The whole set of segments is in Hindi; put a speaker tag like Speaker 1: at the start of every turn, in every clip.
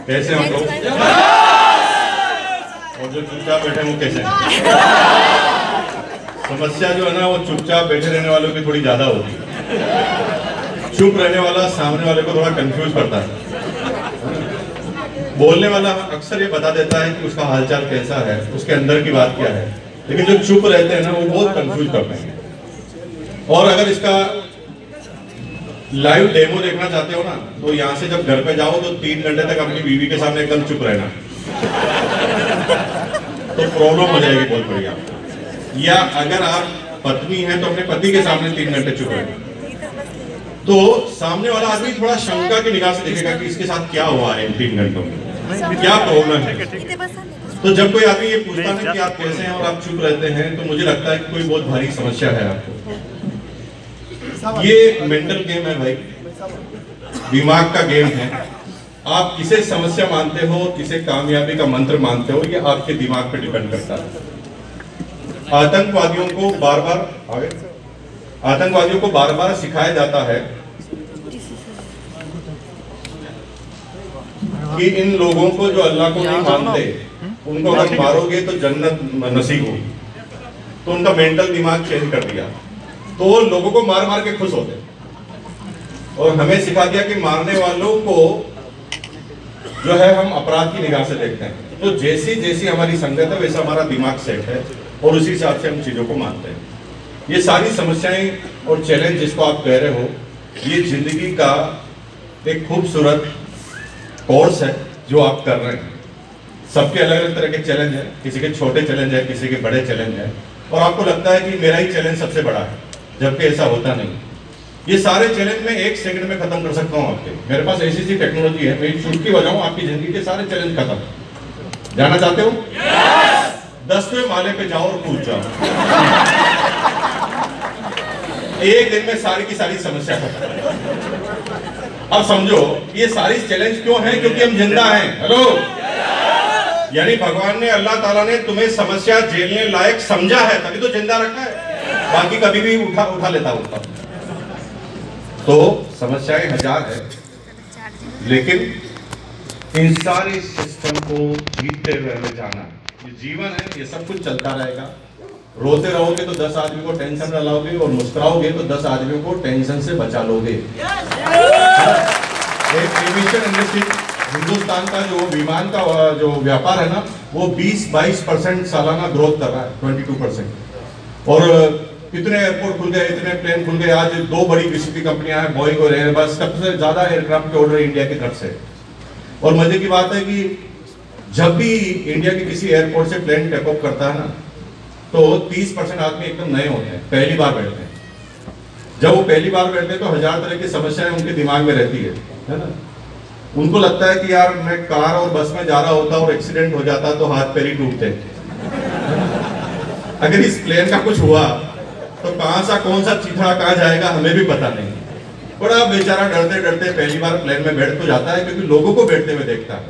Speaker 1: कैसे हम लोग? और जो चुपचाप बैठे वो कैसे? समस्या जो है ना वो चुपचाप बैठे रहने वालों की थोड़ी ज्यादा होती है। चुप रहने वाला सामने वाले को थोड़ा कंफ्यूज करता है। बोलने वाला अक्सर ये बता देता है कि उसका हालचाल कैसा है, उसके अंदर की बात क्या है, लेकिन जो चुप रहते हैं ना वो बहुत कंफ्यूज करते हैं। और अगर इसका लाइव डेमो देखना चाहते हो ना, तो यहाँ से जब घर पे जाओ तो 3 घंटे तक अपनी बीवी के सामने एकदम चुप रहना, तो प्रॉब्लम हो जाएगी बहुत बढ़िया। या अगर आप पत्नी हैं तो अपने पति के सामने 3 घंटे चुप रहना, तो सामने वाला आदमी थोड़ा शंका की निगाह से देखेगा कि इसके साथ क्या हुआ है इन 3 घंटों में, क्या प्रॉब्लम है। तो जब कोई आदमी ये पूछता है कि आप कैसे हैं और आप चुप रहते हैं, तो मुझे लगता है कि कोई बहुत भारी समस्या है आपको। ये मेंटल गेम है भाई, दिमाग का गेम है। आप किसे समस्या मानते हो, किसे कामयाबी का मंत्र मानते हो, ये आपके दिमाग पे डिपेंड करता है। आतंकवादियों को बार बार सिखाया जाता है कि इन लोगों को जो अल्लाह को नहीं मानते, उनको अगर मारोगे तो जन्नत नसीब होगी। तो उनका मेंटल दिमाग चेंज कर दिया, तो वो लोगों को मार मार के खुश होते, और हमें सिखा दिया कि मारने वालों को जो है हम अपराध की निगाह से देखते हैं। तो जैसी जैसी हमारी संगत है वैसा हमारा दिमाग सेट है, और उसी हिसाब से हम चीजों को मानते हैं। ये सारी समस्याएं और चैलेंज जिसको आप कह रहे हो, ये जिंदगी का एक खूबसूरत कोर्स है जो आप कर रहे हैं। सबके अलग अलग तरह के चैलेंज है, किसी के छोटे चैलेंज है, किसी के बड़े चैलेंज है, और आपको लगता है कि मेरा ही चैलेंज सबसे बड़ा है, जबकि ऐसा होता नहीं। ये सारे चैलेंज मैं 1 सेकंड में खत्म कर सकता हूँ आपके। मेरे पास ऐसी सी टेक्नोलॉजी है, मैं चुटकी बजाऊं आपकी जिंदगी के सारे चैलेंज खत्म। जाना चाहते हो? 10वें माले पे जाओ और कूद जाओ, एक दिन में सारी की सारी समस्या खत्म। अब समझो ये सारी चैलेंज क्यों है? क्योंकि हम जिंदा हैं। हेलो, यानी भगवान ने, अल्लाह ताला ने तुम्हें समस्या झेलने लायक समझा है, तभी तो जिंदा रखा है। बाकी कभी भी उठा लेता होता। तो समस्याएं 1000 है, लेकिन इन सारे सिस्टम को जीतते हुए जाना, ये जीवन है, ये सब कुछ चलता रहेगा। रोते रहोगे तो 10 आदमी को टेंशन में लाओगे, और मुस्कुराओगे तो 10 आदमियों को टेंशन से बचा लोगे। एविएशन इंडस्ट्री, हिंदुस्तान का जो विमान का जो व्यापार है ना, वो 20-22% सालाना ग्रोथ कर रहा है, 22%। और इतने एयरपोर्ट खुल गए, इतने प्लेन खुल गए। आज 2 बड़ी विश्व कंपनियां हैं, बोइंग और एयरबस, सबसे ज्यादा एयरक्राफ्ट के ऑर्डर इंडिया की तरफ से। और मजे की बात है कि जब भी इंडिया के किसी एयरपोर्ट से प्लेन टेक ऑफ करता है ना, तो 30% आदमी एकदम नए होते हैं, पहली बार बैठते हैं। जब वो पहली बार बैठते हैं तो 1000 तरह की समस्याएं उनके दिमाग में रहती है ना। उनको लगता है कि यार मैं कार और बस में जा रहा होता और एक्सीडेंट हो जाता तो हाथ पैर ही टूटते। अगर इस प्लेन का कुछ हुआ तो कौन सा चिथड़ा कहाँ जाएगा हमें भी पता नहीं। बड़ा बेचारा डरते डरते पहली बार प्लेन में बैठ तो जाता है, क्योंकि लोगों को बैठते हुए देखता है।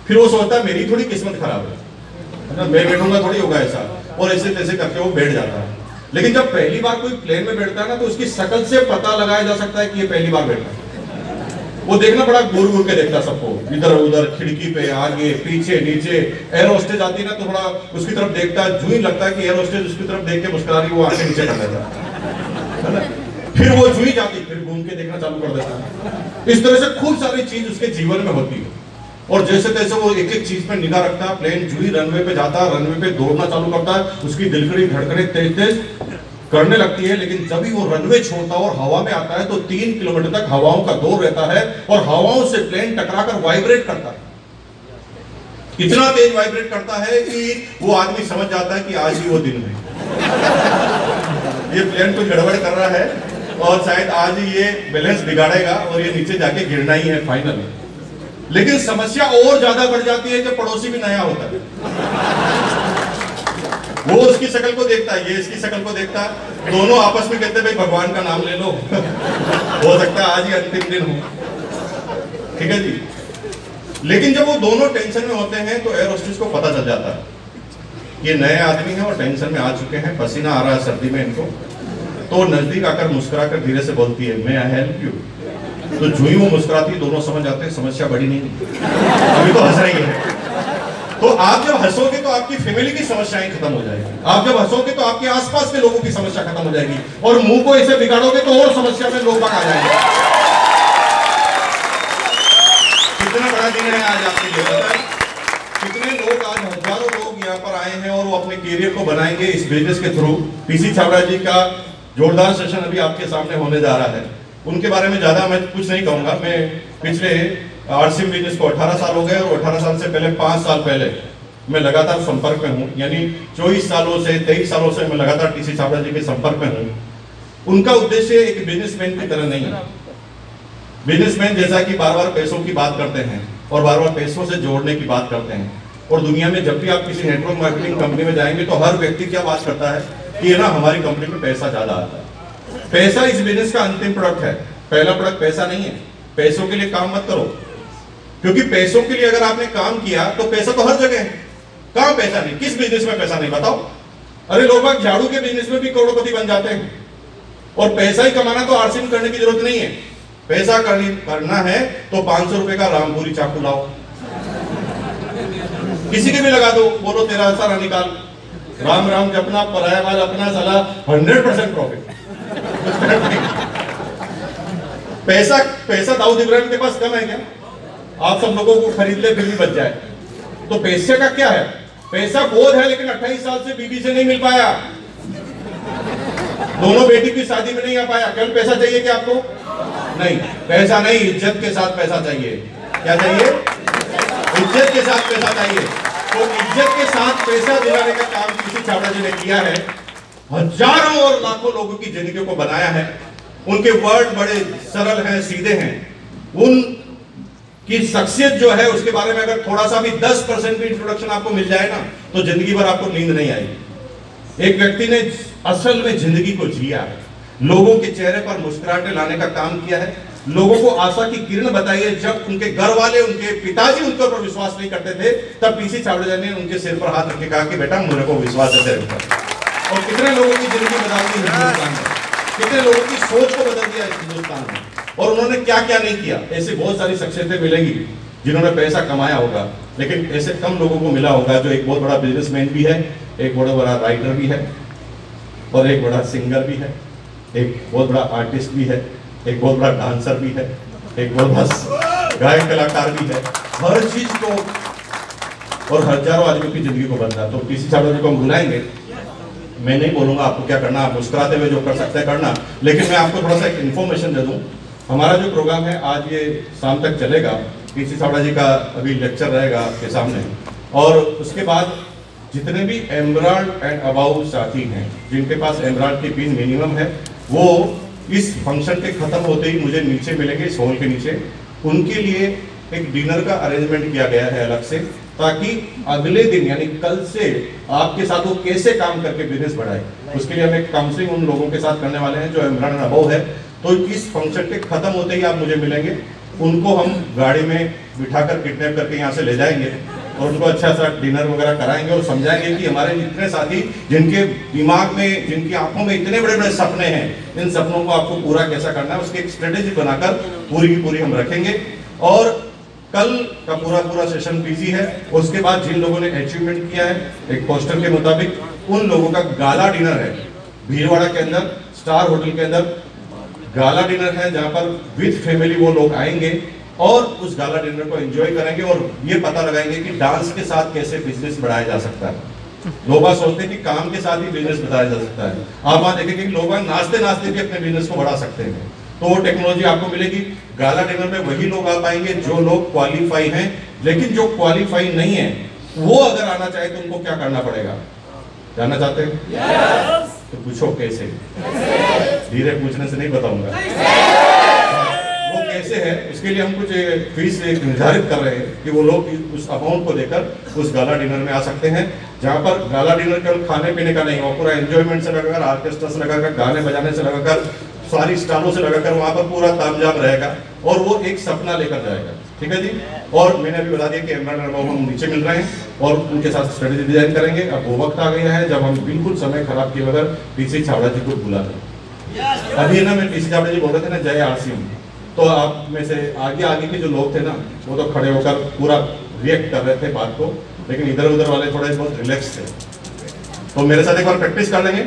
Speaker 1: फिर वो सोचता है मेरी थोड़ी किस्मत खराब है ना, मैं बैठूंगा थोड़ी होगा ऐसा, और ऐसे तैसे करके वो बैठ जाता है। लेकिन जब पहली बार कोई प्लेन में बैठता है ना, तो उसकी शक्ल से पता लगाया जा सकता है कि ये पहली बार बैठा है। वो देखना बड़ा घूर घूर के देखता सबको, इधर उधर, खिड़की पे, आगे पीछे नीचे। एयर होस्टेज आती है ना तो थोड़ा उसकी तरफ देखता है, जो ही लगता है कि एयर होस्टेज उसकी तरफ देख के मुस्कुरा रही, वो आंखें नीचे कर देता है। फिर वो जुई जाती, फिर घूम के देखना चालू कर देता है। इस तरह से खूब सारी चीज उसके जीवन में होती है, और जैसे तैसे वो एक एक चीज पे निगाह रखता है। प्लेन जुई रनवे पे जाता है, रनवे पे दौड़ना चालू करता है, उसकी दिल की धड़कनें तेज तेज करने लगती है। लेकिन जब भी वो रनवे छोड़ता है और हवा में आता है, तो 3 किलोमीटर तक हवाओं का दौर रहता है, और हवाओं से प्लेन टकराकर वाइब्रेट करता है। इतना तेज वाइब्रेट करता है कि वो आदमी समझ जाता है कि आज ही वो दिन है, ये प्लेन कुछ गड़बड़ कर रहा है, और शायद आज ये बैलेंस बिगाड़ेगा और ये नीचे जाके गिरना ही है फाइनल। लेकिन समस्या और ज्यादा बढ़ जाती है जब पड़ोसी भी नया होता है। वो उसकी शक्ल को देखता है, ये इसकी शक्ल को देखता है, दोनों आपस में कहते हैं भाई भगवान का नाम ले लो, हो सकता है आज ही अंतिम दिन हो। ठीक है जी। लेकिन जब वो दोनों टेंशन में होते हैं तो एयर होस्टेस को पता चल जाता है ये नए आदमी हैं और टेंशन में आ चुके हैं, पसीना आ रहा है सर्दी में इनको। तो नजदीक आकर मुस्कुरा कर धीरे से बोलती है, मैं आई हेल्प यू। तो जो ही वो मुस्कुराती दोनों समझ जाते हैं समस्या बड़ी नहीं, अभी तो हंस रही है। तो आप जब हंसोगे तो आपकी फैमिली की समस्याएं खत्म हो जाएगी, आप जब हंसोगे तो आपके आसपास के लोगों की समस्या खत्म हो जाएगी, और मुंह को ऐसे बिगाड़ोगे तो और समस्या में लोग आ जाएंगे। कितना बड़ा दिन है आज आपके लिए, पता है? कितने लोग आज, हजारों लोग यहाँ पर आए हैं और वो अपने कैरियर को बनाएंगे इस बिजनेस के थ्रू। पीसी छाबड़ा जी का जोरदार सेशन अभी आपके सामने होने जा रहा है, उनके बारे में ज्यादा मैं कुछ नहीं कहूंगा। मैं पिछले आरसीएम बिजनेस को 18 साल हो गए, और 18 साल से पहले 5 साल पहले मैं लगातार संपर्क में हूँ, यानी 24 सालों से 23 सालों से मैं लगातार टीसी छाबड़ा जी के संपर्क में हूँ। उनका उद्देश्य एक बिजनेसमैन की तरह नहीं है। बिजनेसमैन जैसा कि बार बार पैसों की बात करते हैं और बार बार पैसों से जोड़ने की बात करते हैं, और दुनिया में जब भी आप किसी नेटवर्क मार्केटिंग कंपनी में जाएंगे तो हर व्यक्ति क्या बात करता है कि ना हमारी कंपनी में पैसा ज्यादा आता है। पैसा इस बिजनेस का अंतिम प्रोडक्ट है, पहला प्रोडक्ट पैसा नहीं है। पैसों के लिए काम मत करो, क्योंकि पैसों के लिए अगर आपने काम किया तो पैसा तो हर जगह है। कहां पैसा नहीं, किस बिजनेस में पैसा नहीं बताओ? अरे लोग झाड़ू के बिजनेस में भी करोड़पति बन जाते हैं, और पैसा ही कमाना तो आरसीएम करने की जरूरत नहीं है। पैसा करना है तो 500 रुपए का रामपुरी चाकू लाओ, किसी के भी लगा दो, बोलो तेरा सारा निकाल, राम राम जपना, पराया माल अपना, साला 100% प्रॉफिट। पैसा दाऊद इब्राहिम के पास कम है क्या? आप सब लोगों को खरीद ले फिर भी बच जाए। तो पैसे का क्या है? पैसा बोझ है, लेकिन 28 साल से बीबी से नहीं मिल पाया, दोनों बेटी की शादी में नहीं आ पाया। कल पैसा चाहिए क्या आपको? नहीं, पैसा नहीं, इज्जत के साथ पैसा चाहिए। क्या चाहिए? इज्जत के साथ पैसा चाहिए। तो इज्जत के साथ पैसा दिलाने का काम पीसी छाबड़ा जी ने किया है, हजारों और लाखों लोगों की जिंदगी को बनाया है। उनके वर्ड बड़े सरल हैं, सीधे हैं। उनकी शख्सियत जो है उसके बारे में अगर थोड़ा सा भी 10% भी इंट्रोडक्शन आपको मिल जाए ना, तो जिंदगी भर आपको नींद नहीं आएगी। एक व्यक्ति ने असल में जिंदगी को जिया है, लोगों के चेहरे पर मुस्कुराहटें लाने का काम किया है, लोगों को आशा की किरण बताई है। जब उनके घर वाले, उनके पिताजी उनके ऊपर विश्वास नहीं करते थे, तब पीसी छाबड़ा जी ने उनके सिर पर हाथ रख के कहा कि बेटा मुझे को विश्वास है तेरे ऊपर। और कितने लोगों की जिंदगी बदल दी हिंदुस्तान में, कितने लोगों की सोच को बदल दिया हिंदुस्तान में, और उन्होंने क्या क्या नहीं किया। ऐसे बहुत सारी शख्सियतें मिलेंगी जिन्होंने पैसा कमाया होगा, लेकिन ऐसे कम लोगों को मिला होगा जो एक बहुत बड़ा बिजनेसमैन भी है, एक बहुत बड़ा राइटर भी है, और एक बड़ा सिंगर भी है, एक बहुत बड़ा आर्टिस्ट भी है, एक बहुत बड़ा डांसर भी है, एक बहुत बड़ा गायक कलाकार भी है। हर चीज को और हजारों आदमियों की जिंदगी को बदला। तो पीसी छाबड़ा जी को हम बुलाएंगे, मैं नहीं बोलूंगा आपको क्या करना, आप मुस्कुराते हुए जो कर सकते हैं करना, लेकिन मैं आपको थोड़ा सा एक इन्फॉर्मेशन दे दूं। हमारा जो प्रोग्राम है आज ये शाम तक चलेगा। पीसी छाबड़ा जी का अभी लेक्चर रहेगा आपके सामने, और उसके बाद जितने भी एमराल्ड एंड अबाउ साथी हैं जिनके पास एमराल्ड की पिन मिनिमम है, वो इस फंक्शन के खत्म होते ही मुझे नीचे मिलेंगे, इस हॉल के नीचे। उनके लिए एक डिनर का अरेंजमेंट किया गया है अलग से, ताकि अगले दिन यानी कल से आपके साथ वो कैसे काम करके बिजनेस बढ़ाए, उसके लिए हम एक काउंसलिंग उन लोगों के साथ करने वाले हैं जो एमराल्ड एंड अबाउ है। तो इस फंक्शन के खत्म होते ही आप मुझे मिलेंगे, उनको हम गाड़ी में बिठाकर किडनैप करके यहाँ से ले जाएंगे और उनको अच्छा सा डिनर वगैरह कराएंगे और समझाएंगे कि हमारे इतने साथी जिनके दिमाग में, जिनकी आंखों में इतने बड़े बड़े सपने हैं, इन सपनों को आपको पूरा कैसा करना है, उसकी एक स्ट्रेटेजी बनाकर पूरी की पूरी हम रखेंगे। और कल का पूरा सेशन बिजी है। उसके बाद जिन लोगों ने अचीवमेंट किया है, एक पोस्टर के मुताबिक उन लोगों का गाला डिनर है भीलवाड़ा के अंदर, स्टार होटल के अंदर गाला डिनर है, जहां पर विद फैमिली वो लोग आएंगे और उस गाला डिनर को एंजॉय करेंगे और ये पता लगाएंगे कि डांस के साथ कैसे बिजनेस बढ़ाया जा सकता है। लोग सोचते हैं कि काम के साथ ही बिजनेस बढ़ाया जा सकता है, आप वहां देखेंगे कि लोग नाचते नाचते भी अपने बिजनेस को बढ़ा सकते हैं। तो वो टेक्नोलॉजी आपको मिलेगी। गाला डिनर में वही लोग आ पाएंगे जो लोग क्वालिफाई हैं, लेकिन जो क्वालिफाई नहीं है वो अगर आना चाहे तो उनको क्या करना पड़ेगा, जानना चाहते हैं? yes! तो पूछो कैसे? धीरे पूछने से नहीं बताऊंगा वो कैसे है। उसके लिए हम कुछ फीस निर्धारित कर रहे हैं कि वो लोग उस अमाउंट को देकर उस गाला डिनर में आ सकते हैं, जहां पर गाला डिनर केवल खाने पीने का नहीं हो, पूरा एंजॉयमेंट से लगाकर, ऑर्केस्ट्रा से लगाकर, गाने बजाने से लगाकर, सारी स्टालों से लगाकर वहां पर पूरा तामझाम रहेगा और वो एक सपना लेकर जाएगा। ठीक है जी। और मैंने अभी बता दिया कि एमराल्ड हम नीचे मिल रहे हैं और उनके साथ स्ट्रेटेजी डिजाइन करेंगे। अब वो वक्त आ गया है जब हम बिल्कुल समय खराब किए बगैर पीसी छाबड़ा जी को बुला दें। अभी ना मैं पीसी छाबड़ा जी बोल रहे थे ना, जय आरसीएम, तो आप में से आगे के जो लोग थे ना, वो तो खड़े होकर पूरा रिएक्ट कर रहे थे बात को, लेकिन इधर उधर वाले थोड़े बहुत रिलैक्स थे। तो मेरे साथ एक बार प्रैक्टिस कर लेंगे।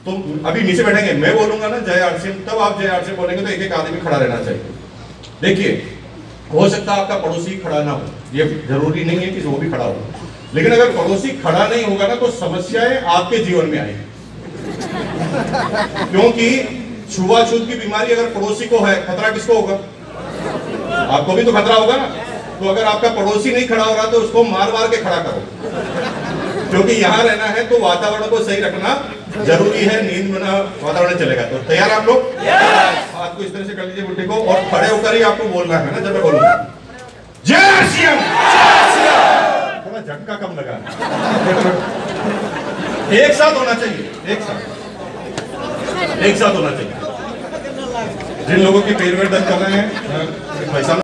Speaker 1: तो अभी नीचे बैठेंगे, मैं बोलूंगा ना जय आरसीएम, तब आप जय आरसीएम बोलेंगे, तो एक एक आदमी खड़ा रहना चाहिए। देखिए, हो सकता है आपका पड़ोसी खड़ा ना हो, ये जरूरी नहीं है कि वो भी खड़ा हो, लेकिन अगर पड़ोसी खड़ा नहीं होगा ना, तो समस्याएं आपके जीवन में आएगी। क्योंकि छुआछूत की बीमारी अगर पड़ोसी को है, खतरा किसको होगा? आपको भी तो खतरा होगा ना। तो अगर आपका पड़ोसी नहीं खड़ा हो रहा, तो उसको मार मार के खड़ा करो, क्योंकि यहां रहना है तो वातावरण को सही रखना जरूरी है। नींद बिना वातावरण चलेगा। तो तैयार आप लोग? हाथ को इस तरह से कर लीजिए बुड्ढी को, और खड़े होकर ही आपको बोलना है ना जब मैं बोलूंगा जय आरसीएम। थोड़ा झटका कम लगा, एक साथ होना चाहिए, एक साथ होना चाहिए। जिन लोगों की पेट में दर्द कर रहे हैं, भाई साहब